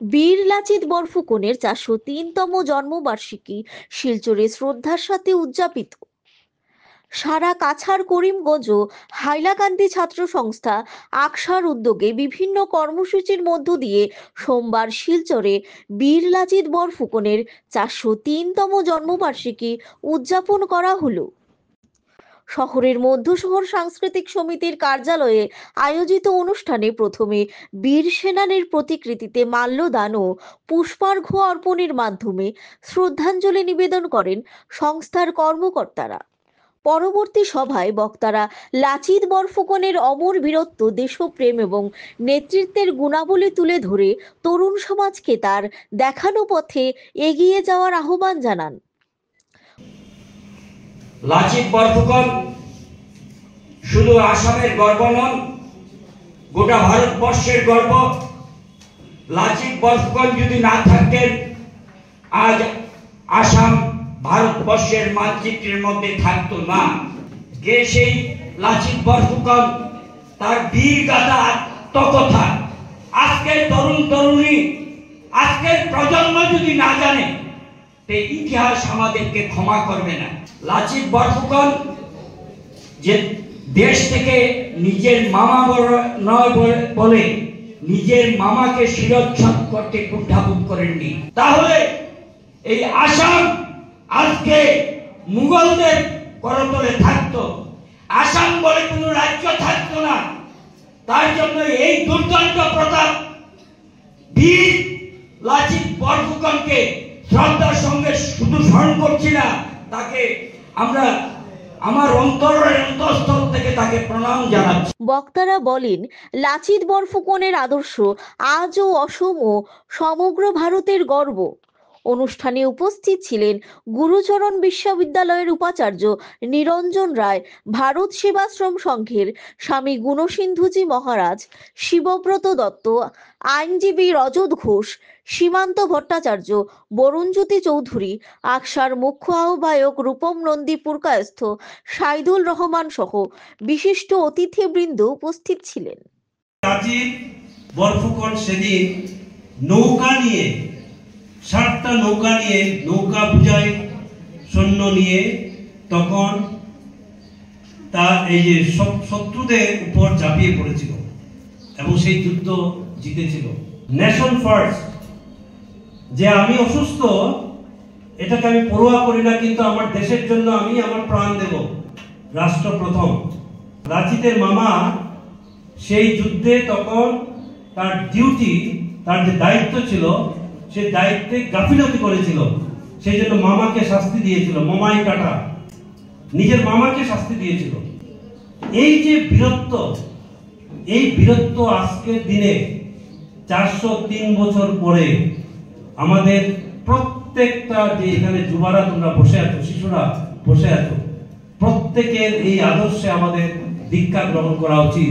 বীর লাচিত বরফুকনের 403তম জন্মবার্ষিকী শিলচরে শ্রদ্ধার সাথে উদযাপিত। সারা কাছাড় করিমগঞ্জ ও হাইলাকান্দি ছাত্র সংস্থা আকসার উদ্যোগে বিভিন্ন কর্মসূচির মধ্য দিয়ে সোমবার শিলচরে বীর লাচিত বরফুকনের 403তম জন্মবার্ষিকী উদযাপন করা হলো। শহরের মধ্য শহর সাংস্কৃতিক সমিতির কার্যালয়ে আয়োজিত অনুষ্ঠানে প্রথমে বীর সেনানীর প্রতিকৃতিতে মাল্যদান ও পুষ্পার্ঘ্য অর্পণের মাধ্যমে শ্রদ্ধাঞ্জলি নিবেদন করেন সংস্থার কর্মকর্তারা। পরবর্তী সভায় বক্তারা লাচিত বরফুকনের অমর বীরত্ব, দেশপ্রেম এবং নেতৃত্বের গুণাবলী তুলে ধরে তরুণ সমাজকে তার দেখানো পথে এগিয়ে যাওয়ার আহ্বান জানান। লাচিত বরফুকন শুধু আসামের গর্ব নন, গোটা ভারতবর্ষের গর্ব। লাচিত বরফুকন যদি না থাকতেন, আজ আসাম ভারতবর্ষের মানচিত্রের মধ্যে থাকতো না। কে সেই লাচিত বরফুকন? তার বীরগাথা, আত্মকথা আজকের তরুণ তরুণী, আজকের প্রজন্ম যদি না জানে, তে ইতিহাস আমাদেরকে ক্ষমা করবে না। লাচিত বরফুকন যে দেশ থেকে নিজের মামা নয় বলে নিজের মামাকে শিরচ্ছেদ করতে কুণ্ঠাবোধ করেননি। তাহলে এই আসাম আজকে মুঘলদের করতলে থাকতো, আসাম বলে কোনো রাজ্য থাকতো না। তার জন্য এই দুর্দান্ত প্রতাপ বীর লাচিত বরফুকনকে শ্রদ্ধার সঙ্গে শুধু স্মরণ করছি না, তাকে আমরা আমার অন্তঃস্থল থেকে তাকে প্রণাম জানাচ্ছি। বক্তারা বলেন, লাচিত বরফুকনের আদর্শ আজও অসম ও সমগ্র ভারতের গর্ব। অনুষ্ঠানে উপস্থিত ছিলেন গুরুচরণ বিশ্ববিদ্যালয়ের উপাচার্য নিরঞ্জন রায়, ভারত সেবাশ্রম সংঘের স্বামী গুণসিন্ধুজি মহারাজ, শিবব্রত দত্ত, আইনজীবী রজত ঘোষ, সীমান্ত ভট্টাচার্য, বরুণজ্যোতি চৌধুরী, আকসার মুখ্য আহ্বায়ক রূপম নন্দী পুরকায়স্থ, সাইদুল রহমান সহ বিশিষ্ট অতিথিবৃন্দ উপস্থিত ছিলেন। লাচিত বরফুকন সেদিন নৌকা নিয়ে, 7টা নৌকা নিয়ে, নৌকা বুঝায় সৈন্য নিয়ে, তখন তা এই যে শত্রুদের উপর ঝাঁপিয়ে পড়েছিল এবং সেই যুদ্ধ জিতেছিল। নেশন ফার্স্ট, যে আমি অসুস্থ এটাকে আমি পরোয়া করি না, কিন্তু আমার দেশের জন্য আমি আমার প্রাণ দেব, রাষ্ট্র প্রথম। লাচিতের মামা সেই যুদ্ধে তখন তার ডিউটি, তার যে দায়িত্ব ছিল, সেই দায়িত্বে গাফিলতি করেছিল, সেই জন্য মামাকে শাস্তি দিয়েছিল, মামাই কাটা, নিজের মামাকে শাস্তি দিয়েছিল। এই যে বীরত্ব, এই বীরত্ব আজকের দিনে 403 বছর পরে আমাদের প্রত্যেকটা, যে এখানে যুবারা তোমরা বসে আছো, শিশুরা বসে আছো, প্রত্যেকের এই আদর্শে আমাদের দীক্ষা গ্রহণ করা উচিত।